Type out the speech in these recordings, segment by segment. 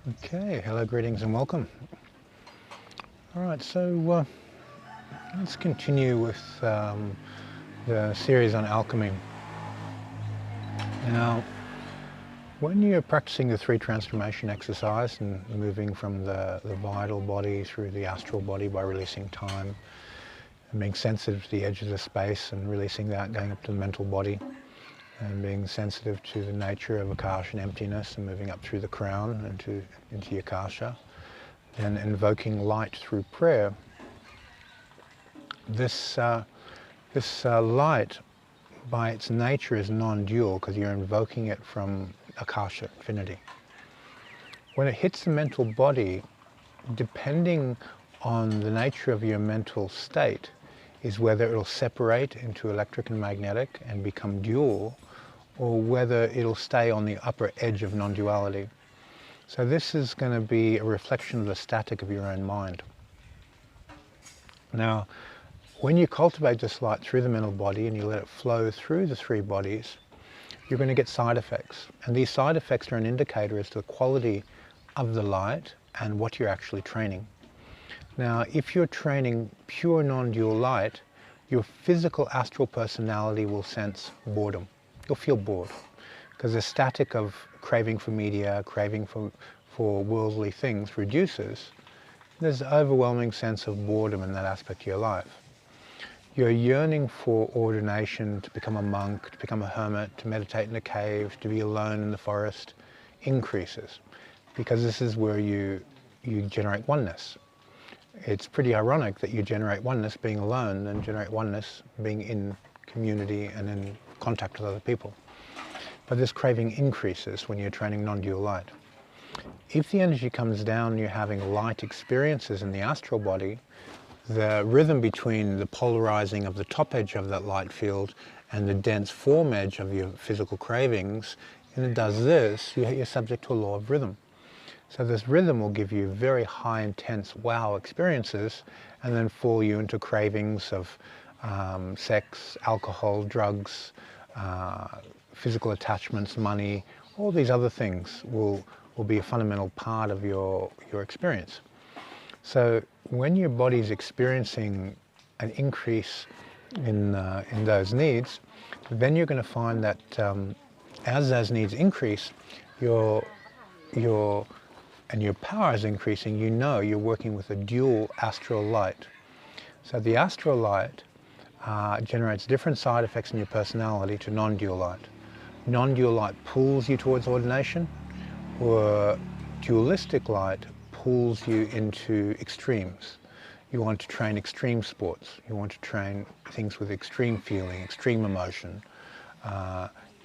Okay, hello, greetings and welcome. All right, so let's continue with the series on alchemy. Now, when you're practicing the three transformation exercise and moving from the vital body through the astral body by releasing time and being sensitive to the edges of space and releasing that, going up to the mental body and being sensitive to the nature of akasha and emptiness and moving up through the crown into the akasha, and invoking light through prayer, this light by its nature is non-dual because you're invoking it from akasha, infinity. When it hits the mental body, depending on the nature of your mental state, is whether it'll separate into electric and magnetic and become dual, or whether it'll stay on the upper edge of non-duality. So this is going to be a reflection of the static of your own mind. Now, when you cultivate this light through the mental body and you let it flow through the three bodies, you're going to get side effects. And these side effects are an indicator as to the quality of the light and what you're actually training. Now, if you're training pure non-dual light, your physical astral personality will sense boredom. You'll feel bored because the static of craving for media, craving for worldly things reduces. There's an overwhelming sense of boredom in that aspect of your life. Your yearning for ordination, to become a monk, to become a hermit, to meditate in a cave, to be alone in the forest, increases because this is where you generate oneness. It's pretty ironic that you generate oneness being alone and generate oneness being in community and in contact with other people. But this craving increases when you're training non-dual light. If the energy comes down, you're having light experiences in the astral body, the rhythm between the polarizing of the top edge of that light field and the dense form edge of your physical cravings, and it does this, you're subject to a law of rhythm. So this rhythm will give you very high, intense wow experiences and then fall you into cravings of sex, alcohol, drugs, physical attachments, money. All these other things will be a fundamental part of your experience. So when your body's experiencing an increase in those needs, then you're going to find that as those needs increase, your power is increasing. You know you're working with a dual astral light. So the astral light generates different side effects in your personality to non-dual light. Non-dual light pulls you towards ordination, or dualistic light pulls you into extremes. You want to train extreme sports. You want to train things with extreme feeling, extreme emotion.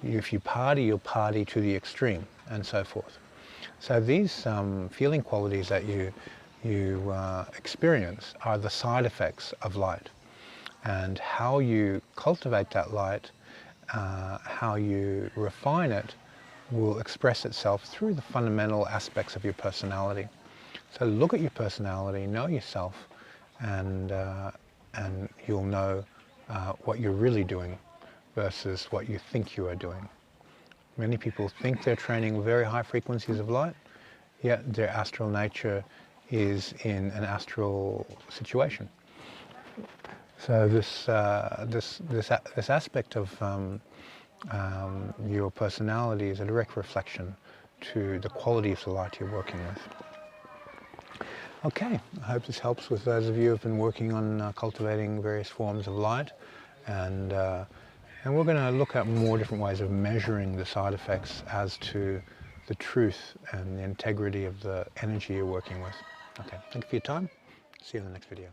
If you party, you'll party to the extreme, and so forth. So these feeling qualities that you experience are the side effects of light. And how you cultivate that light, how you refine it, will express itself through the fundamental aspects of your personality. So look at your personality, know yourself, and you'll know what you're really doing versus what you think you are doing. Many people think they're training very high frequencies of light, yet their astral nature is in an astral situation. So this aspect of your personality is a direct reflection to the quality of the light you're working with. Okay, I hope this helps with those of you who have been working on cultivating various forms of light, and we're going to look at more different ways of measuring the side effects as to the truth and the integrity of the energy you're working with. Okay, thank you for your time. See you in the next video.